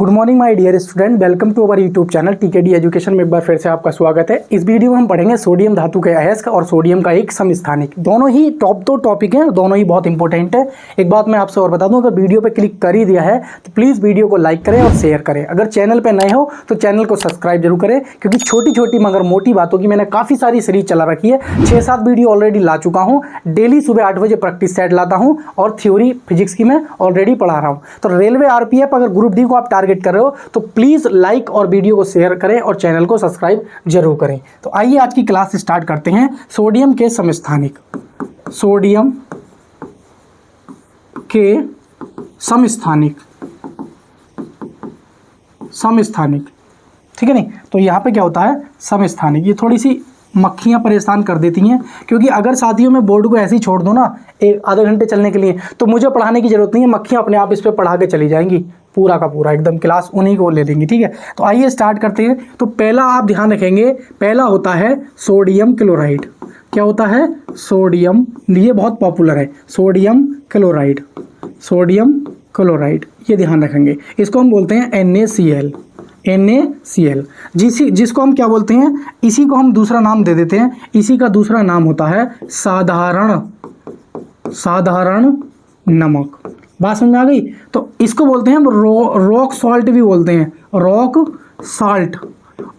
Good morning my dear student, welcome to our YouTube channel TKD education में एक बार फिर से आपका स्वागत है। इस वीडियो में हम पढ़ेंगे सोडियम धातु के अयस्क और सोडियम का एक समस्थानिक। दोनों ही टॉप दो टॉपिक हैं, दोनों ही बहुत इंपॉर्टेंट है। एक बात मैं आपसे और बता दूं, अगर वीडियो पे क्लिक कर ही दिया है तो प्लीज़ वीडियो को लाइक करें और शेयर करें। अगर चैनल पर नए हो तो चैनल को सब्सक्राइब जरूर करें, क्योंकि छोटी छोटी मगर मोटी बातों की मैंने काफ़ी सारी सीरीज चला रखी है। 6-7 वीडियो ऑलरेडी ला चुका हूँ। डेली सुबह 8 बजे प्रैक्टिस सेट लाता हूँ और थ्योरी फिजिक्स की मैं ऑलरेडी पढ़ा रहा हूँ। तो रेलवे आरपीएफ अगर ग्रुप डी को आप टारगेट कर रहे हो तो प्लीज़ लाइक और वीडियो को शेयर करें और चैनल को सब्सक्राइब जरूर करें। तो आइए आज की क्लास स्टार्ट करते हैं। सोडियम के समस्थानिक, सोडियम के समस्थानिक, समस्थानिक, ठीक है नहीं। तो यहाँ पे क्या होता है, समस्थानिक। ये थोड़ी सी मक्खियाँ परेशान कर देती हैं, क्योंकि अगर साथियों में बोर्ड को ऐसे ही छोड़ दो ना एक आधे घंटे चलने के लिए, तो मुझे पढ़ाने की ज़रूरत नहीं है। मक्खियाँ अपने आप इस पर पढ़ा के चली जाएंगी, पूरा का पूरा एकदम क्लास उन्हीं को ले लेंगी, ठीक है। तो आइए स्टार्ट करते हैं। तो पहला आप ध्यान रखेंगे, पहला होता है सोडियम क्लोराइड। क्या होता है? सोडियम, ये बहुत पॉपुलर है, सोडियम क्लोराइड, सोडियम क्लोराइड, ये ध्यान रखेंगे। इसको हम बोलते हैं NaCl, NaCl। जिसको हम क्या बोलते हैं, इसी को हम दूसरा नाम दे देते हैं। इसी का दूसरा नाम होता है साधारण नमक। बात समझ में आ गई? तो इसको बोलते हैं हम रॉक सॉल्ट भी बोलते हैं,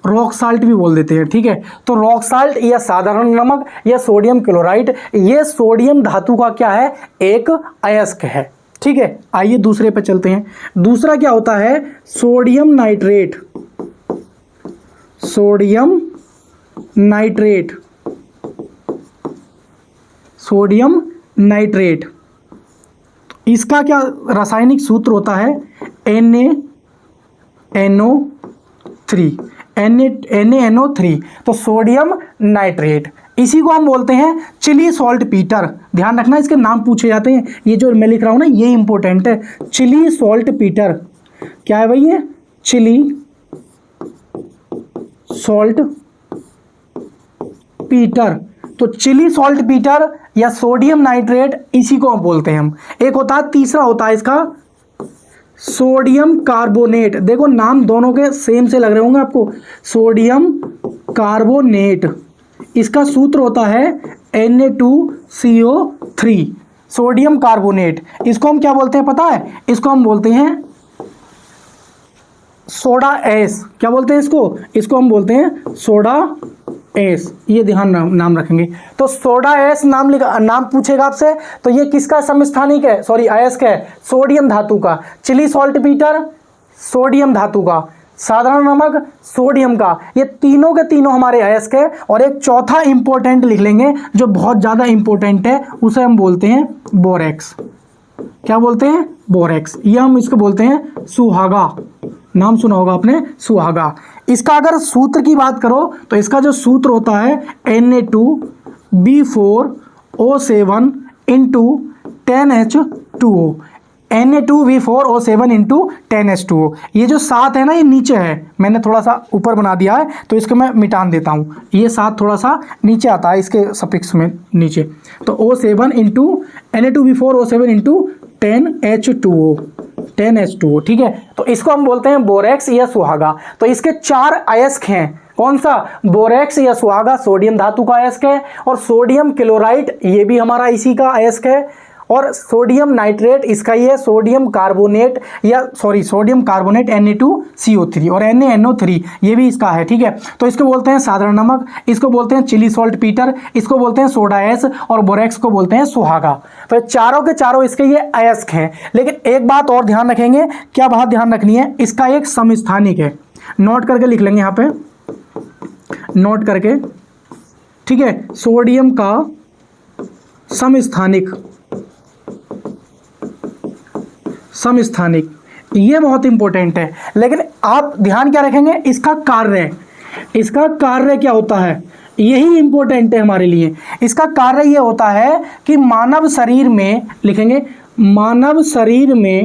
रॉक साल्ट भी बोल देते हैं, ठीक है। तो रॉक साल्ट या साधारण नमक या सोडियम क्लोराइड, ये सोडियम धातु का क्या है, एक अयस्क है, ठीक है। आइए दूसरे पे चलते हैं। दूसरा क्या होता है, sodium nitrate, sodium nitrate, sodium nitrate. इसका क्या रासायनिक सूत्र होता है, NaNO3, तो सोडियम नाइट्रेट। इसी को हम बोलते हैं चिली सॉल्ट पीटर। ध्यान रखना, इसके नाम पूछे जाते हैं। ये जो मैं लिख रहा हूँ ना, ये इंपॉर्टेंट है। चिली सॉल्ट पीटर क्या है भाई? ये चिली सॉल्ट पीटर। तो चिली सॉल्ट पीटर या सोडियम नाइट्रेट, इसी को हम बोलते हैं हम। एक होता है, तीसरा होता है इसका सोडियम कार्बोनेट। देखो नाम दोनों के सेम से लग रहे होंगे आपको, सोडियम कार्बोनेट। इसका सूत्र होता है Na2CO3, सोडियम कार्बोनेट। इसको हम क्या बोलते हैं पता है? इसको हम बोलते हैं सोडा एस। क्या बोलते हैं इसको हम बोलते हैं सोडा एस। ये ध्यान नाम रखेंगे। तो सोडा एस नाम पूछेगा आपसे, तो ये किसका समस्थानिक है, सॉरी अयस्क है, सोडियम धातु का। चिली सॉल्ट पीटर सोडियम धातु का, साधारण नमक सोडियम का। ये तीनों के तीनों हमारे अयस्क है। और एक चौथा इंपॉर्टेंट लिख लेंगे जो बहुत ज़्यादा इंपॉर्टेंट है, उसे हम बोलते हैं बोरेक्स। क्या बोलते हैं? बोरेक्स। ये हम इसको बोलते हैं सुहागा। नाम सुना होगा आपने, सुहागा। इसका अगर सूत्र की बात करो तो इसका जो सूत्र होता है Na2B4O7 into 10H2O, Na2B4O7 into 10H2O। ये जो 7 है ना, ये नीचे है, मैंने थोड़ा सा ऊपर बना दिया है, तो इसको मैं मिटान देता हूँ। ये 7 थोड़ा सा नीचे आता है इसके सफिक्स में नीचे। तो O7 into Na2B4O7 into 10H2O, ठीक है। तो इसको हम बोलते हैं बोरेक्स या सुहागा। तो इसके 4 अयस्क हैं। कौन सा? बोरेक्स या सुहागा सोडियम धातु का अयस्क है, और सोडियम क्लोराइड ये भी हमारा इसी का अयस्क है, और सोडियम नाइट्रेट इसका ही है, sodium carbonate sodium carbonate Na2CO3, और NaNO3 ये भी इसका है, ठीक है। तो इसको बोलते हैं साधारण नमक, इसको बोलते हैं चिली सॉल्ट पीटर, इसको बोलते हैं सोडा एस, और बोरेक्स को बोलते हैं सुहागा। तो चारों के चारों इसके ये अयस्क हैं। लेकिन एक बात और ध्यान रखेंगे, क्या बात ध्यान रखनी है, इसका एक समस्थानिक है। नोट करके लिख लेंगे यहाँ पे, नोट करके, ठीक है। सोडियम का समस्थानिक, समस्थानिक ये बहुत इंपॉर्टेंट है। लेकिन आप ध्यान क्या रखेंगे, इसका कार्य, इसका कार्य क्या होता है, यही इंपॉर्टेंट है हमारे लिए। इसका कार्य ये होता है कि मानव शरीर में, लिखेंगे मानव शरीर में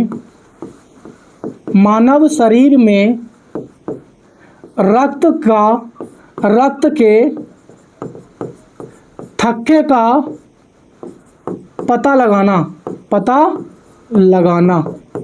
रक्त के थक्के का पता लगाना,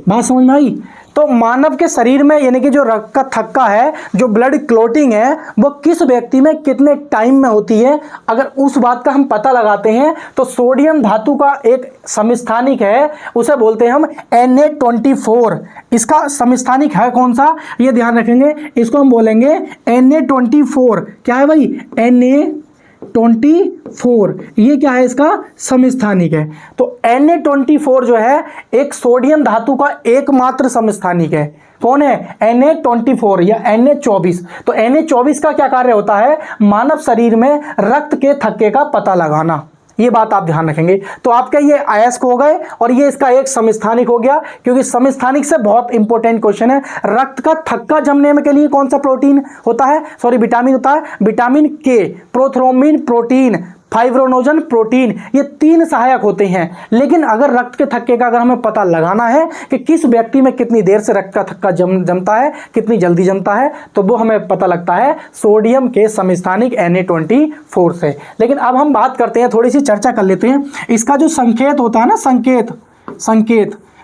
बात समझ में आई? तो मानव के शरीर में यानी कि जो रक्त का थक्का है, जो ब्लड क्लोटिंग है, वो किस व्यक्ति में कितने टाइम में होती है, अगर उस बात का हम पता लगाते हैं तो सोडियम धातु का एक समस्थानिक है, उसे बोलते हैं हम Na24। इसका समस्थानिक है कौन सा, ये ध्यान रखेंगे, इसको हम बोलेंगे Na24। क्या है भाई, Na24, ये क्या है, इसका समस्थानिक है। तो Na24 जो है एक सोडियम धातु का एकमात्र समस्थानिक है। कौन है, Na24 या Na24। तो Na24 का क्या कार्य होता है, मानव शरीर में रक्त के थक्के का पता लगाना। ये बात आप ध्यान रखेंगे। तो आपके ये अयस्क हो गए और ये इसका एक समस्थानिक हो गया, क्योंकि समस्थानिक से बहुत इंपॉर्टेंट क्वेश्चन है। रक्त का थक्का जमने के लिए कौन सा प्रोटीन होता है, सॉरी विटामिन होता है, विटामिन के, प्रोथ्रोम्बिन प्रोटीन, फाइब्रोनोजन प्रोटीन, ये 3 सहायक होते हैं। लेकिन अगर रक्त के थक्के का अगर हमें पता लगाना है कि किस व्यक्ति में कितनी देर से रक्त का थक्का जमता है, कितनी जल्दी जमता है, तो वो हमें पता लगता है सोडियम के समस्थानिक Na24 से। लेकिन अब हम बात करते हैं, थोड़ी सी चर्चा कर लेते हैं। इसका जो संकेत होता है ना, संकेत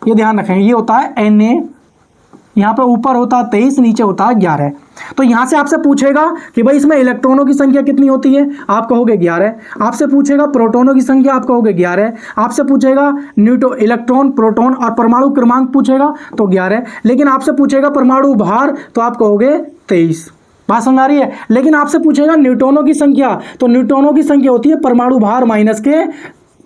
ये ध्यान रखेंगे, ये होता है Na, यहाँ पे ऊपर होता है 23, नीचे होता है 11। तो यहां से आपसे पूछेगा कि भाई इसमें इलेक्ट्रॉनों की संख्या कितनी होती है, आप कहोगे 11। आपसे पूछेगा प्रोटोनों की संख्या, आप कहोगे 11। आपसे पूछेगा इलेक्ट्रॉन, प्रोटॉन और परमाणु क्रमांक पूछेगा तो 11। लेकिन आपसे पूछेगा परमाणु भार तो आप कहोगे 23। बात समझ आ रही है। लेकिन आपसे पूछेगा न्यूट्रॉनों की संख्या, तो न्यूट्रॉनों की संख्या होती है परमाणु भार माइनस के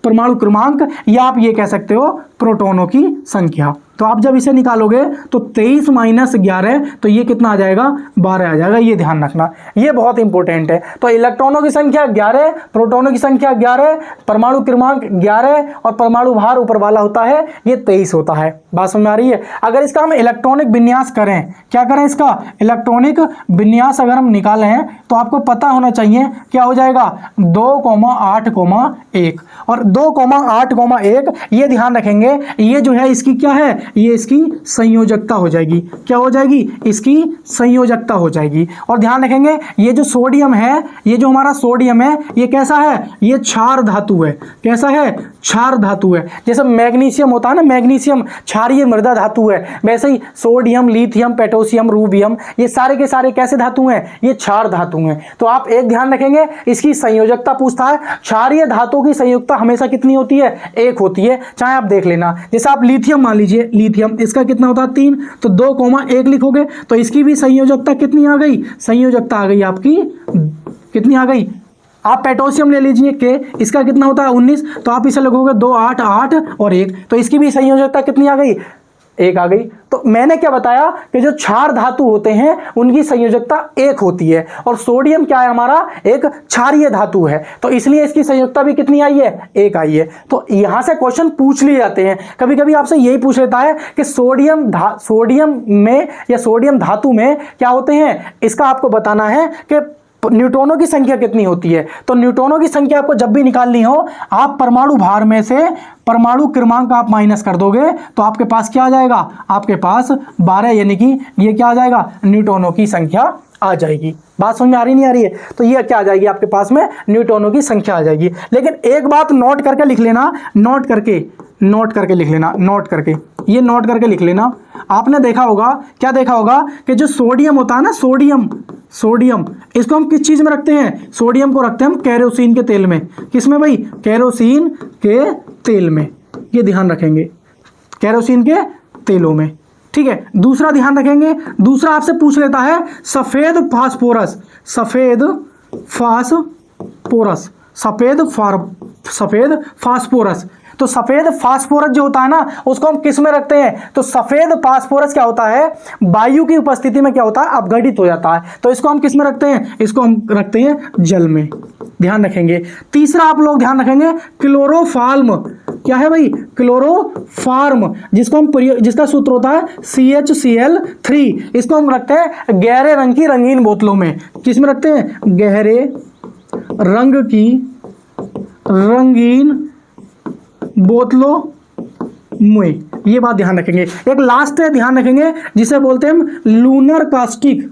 परमाणु क्रमांक, या आप ये कह सकते हो प्रोटॉनों की संख्या। तो आप जब इसे निकालोगे तो 23 माइनस 11, तो ये कितना आ जाएगा, 12 आ जाएगा। ये ध्यान रखना, ये बहुत इंपॉर्टेंट है। तो इलेक्ट्रॉनों की संख्या 11, प्रोटॉनों की संख्या 11, परमाणु क्रमांक 11 और परमाणु भार ऊपर वाला होता है ये 23 होता है। बात समझ आ रही है। अगर इसका हम इलेक्ट्रॉनिक विन्यास करें, क्या करें, इसका इलेक्ट्रॉनिक विन्यास अगर हम निकालें तो आपको पता होना चाहिए क्या हो जाएगा, 2,8,1 और 2,8,1। ये ध्यान रखेंगे, ये जो है इसकी क्या है, ये इसकी संयोजकता हो जाएगी। क्या हो जाएगी, इसकी संयोजकता हो जाएगी। और ध्यान रखेंगे ये जो सोडियम है, ये जो हमारा सोडियम है, ये कैसा है, ये क्षार धातु है। कैसा है, क्षार धातु है। जैसे मैग्नीशियम होता है ना, मैग्नीशियम क्षारीय मृदा धातु है, वैसे ही सोडियम, लिथियम, पोटेशियम, रूबियम, ये सारे के सारे कैसे धातु हैं, ये क्षार धातु हैं। तो आप एक ध्यान रखेंगे, इसकी संयोजकता पूछता है। क्षारीय धातु की संयोजकता हमेशा कितनी होती है, 1 होती है। चाहे आप देख लेना, जैसे आप लिथियम मान लीजिए, लिथियम इसका कितना होता है 3, तो 2,1 लिखोगे तो इसकी भी संयोजकता कितनी आ गई, संयोजकता आ गई आपकी, कितनी आ गई। आप पोटेशियम ले लीजिए के, इसका कितना होता है 19, तो आप इसे लिखोगे 2, 8, 8 और 1, तो इसकी भी संयोजकता कितनी आ गई, 1 आ गई। तो मैंने क्या बताया कि जो क्षार धातु होते हैं उनकी संयोजकता 1 होती है, और सोडियम क्या है, हमारा एक क्षारीय धातु है, तो इसलिए इसकी संयोजकता भी कितनी आई है, 1 आई है। तो यहां से क्वेश्चन पूछ लिए जाते हैं। कभी कभी आपसे यही पूछ लेता है कि सोडियम में या सोडियम धातु में क्या होते हैं, इसका आपको बताना है कि न्यूट्रॉनों की संख्या कितनी होती है। तो न्यूट्रॉनों की संख्या आपको जब भी निकालनी हो, आप परमाणु भार में से परमाणु क्रमांक आप माइनस कर दोगे तो आपके पास क्या आ जाएगा, आपके पास 12, यानी कि ये क्या आ जाएगा, न्यूट्रॉनों की संख्या आ जाएगी। बात समझ में आ रही नहीं आ रही है। तो ये क्या आ जाएगी आपके पास में, न्यूट्रॉनों की संख्या आ जाएगी। लेकिन एक बात नोट करके लिख लेना, नोट करके लिख लेना, नोट करके, ये नोट करके लिख लेना। आपने देखा होगा, क्या देखा होगा कि जो सोडियम होता है ना, सोडियम इसको हम किस चीज में रखते हैं, सोडियम को रखते हैं हम केरोसिन के तेल में। किसमें भाई, केरोसिन के तेल में। ये ध्यान रखेंगे, केरोसिन के तेलों में, ठीक है। दूसरा ध्यान रखेंगे, दूसरा आपसे पूछ लेता है सफेद फास्फोरस, सफेद फास्फोरस। तो सफेद फास्फोरस जो होता है ना, उसको हम किस में रखते हैं, तो सफेद फास्फोरस क्या होता है, वायु की उपस्थिति में क्या होता है, अपघटित हो जाता है। तो इसको हम किस में रखते हैं, इसको हम रखते हैं जल में। ध्यान रखेंगे। तीसरा आप लोग ध्यान रखेंगे, क्लोरोफार्म। क्या है भाई, क्लोरोफार्म, जिसका सूत्र होता है CHCl3। इसको हम रखते हैं गहरे रंग की रंगीन बोतलों में। किस में रखते हैं, गहरे रंग की रंगीन बोतलों में। ये बात ध्यान रखेंगे। एक लास्ट है, ध्यान रखेंगे, जिसे बोलते हैं हम लूनर कास्टिक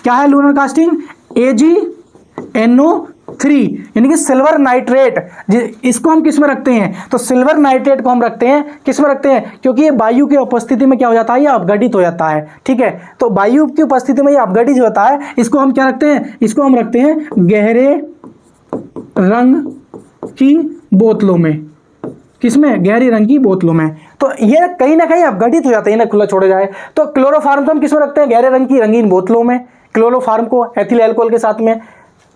क्या है लूनर कास्टिक, AgNO3। 3 यानी कि सिल्वर नाइट्रेट, इसको हम किस में रखते हैं, तो सिल्वर नाइट्रेट को हम रखते हैं किस में रखते हैं, क्योंकि ये वायु की उपस्थिति में क्या हो जाता है, ये अपघटित हो जाता है। ठीक है, तो वायु की उपस्थिति में ये अपघटित होता है, इसको हम क्या रखते हैं, इसको हम रखते हैं गहरे रंग की बोतलों में, किसमें, गहरे रंग की बोतलों में। तो ये कहीं ना कहीं अपघटित हो जाते हैं ना, खुला छोड़े जाए। तो क्लोरोफार्म को हम किसमें रखते हैं, गहरे रंग की रंगीन बोतलों में, क्लोरोफार्म को एथिल अल्कोहल के साथ में,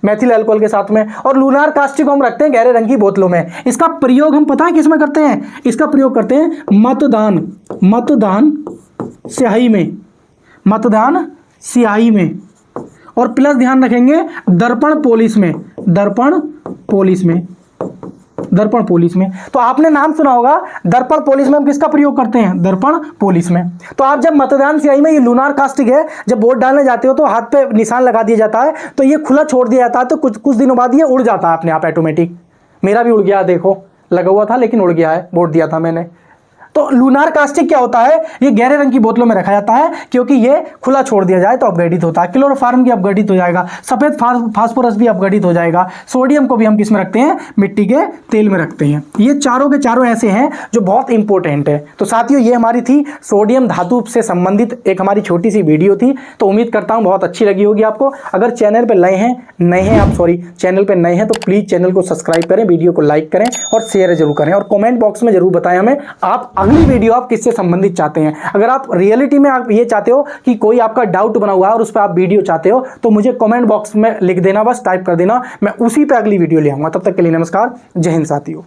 मैथिल अल्कोहल के साथ में। और लूनार कास्टिक को हम रखते हैं गहरे रंग की बोतलों में। इसका प्रयोग हम पता है किस में करते हैं, इसका प्रयोग करते हैं मतदान स्याही में, मतदान स्याही में। और प्लस ध्यान रखेंगे दर्पण पोलिस में, दर्पण पोलिस में, दर्पण पोलिस में। तो आपने नाम सुना होगा दर्पण पोलिस में हम किसका प्रयोग करते हैं, दर्पण पोलिस में। तो आप जब मतदान स्याही में, ये लूनार कास्टिक है, जब वोट डालने जाते हो तो हाथ पे निशान लगा दिया जाता है, तो ये खुला छोड़ दिया जाता है, तो कुछ दिनों बाद ये उड़ जाता है अपने आप ऑटोमेटिक। मेरा भी उड़ गया, देखो लगा हुआ था लेकिन उड़ गया है, वोट दिया था मैंने। तो लूनार कास्टिक क्या होता है, ये गहरे रंग की बोतलों में रखा जाता है, क्योंकि ये खुला छोड़ दिया जाए तो अपघटित होता है। क्लोरोफार्म भी अपघटित हो जाएगा, सफेद फास्फोरस भी अपघटित हो जाएगा, सोडियम को भी हम किस में रखते हैं, मिट्टी के तेल में रखते हैं। ये चारों के चारों ऐसे हैं जो बहुत इंपॉर्टेंट है। तो साथियों, ये हमारी थी सोडियम धातु से संबंधित एक हमारी छोटी सी वीडियो थी। तो उम्मीद करता हूँ बहुत अच्छी लगी होगी आपको। अगर चैनल पर चैनल पर नए हैं तो प्लीज़ चैनल को सब्सक्राइब करें, वीडियो को लाइक करें और शेयर जरूर करें, और कमेंट बॉक्स में जरूर बताएं हमें आप अगली वीडियो आप किससे संबंधित चाहते हैं। अगर आप रियलिटी में आप ये चाहते हो कि कोई आपका डाउट बना हुआ है और उस पर आप वीडियो चाहते हो, तो मुझे कमेंट बॉक्स में लिख देना, बस टाइप कर देना, मैं उसी पे अगली वीडियो ले आऊंगा। तब तक के लिए नमस्कार, जय हिंद साथियों।